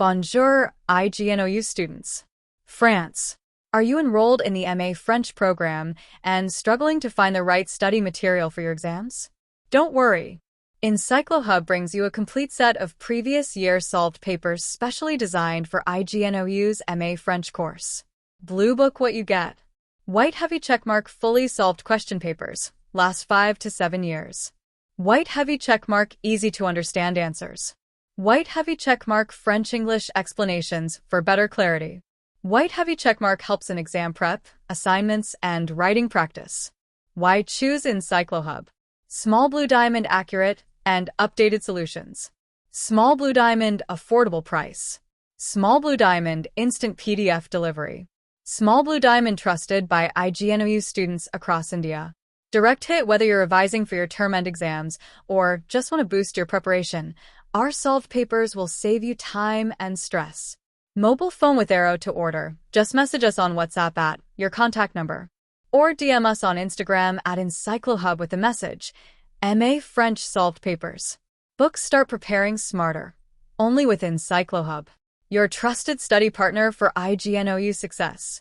Bonjour, Ignou students. France. Are you enrolled in the MA French program and struggling to find the right study material for your exams? Don't worry. EncycloHub brings you a complete set of previous year solved papers specially designed for Ignou's MA French course. Blue book what you get. White heavy checkmark fully solved question papers. Last 5 to 7 years. White heavy checkmark easy to understand answers. White heavy checkmark French-English explanations for better clarity. White heavy checkmark helps in exam prep, assignments, and writing practice. Why choose EncycloHub? Small blue diamond accurate and updated solutions. Small blue diamond affordable price. Small blue diamond instant PDF delivery. Small blue diamond trusted by Ignou students across India. Direct hit whether you're revising for your term-end exams or just want to boost your preparation. Our solved papers will save you time and stress. Mobile phone with arrow to order. Just message us on WhatsApp at your contact number. Or DM us on Instagram at EncycloHub with the message, MA French Solved Papers. Books start preparing smarter. Only with EncycloHub. Your trusted study partner for Ignou success.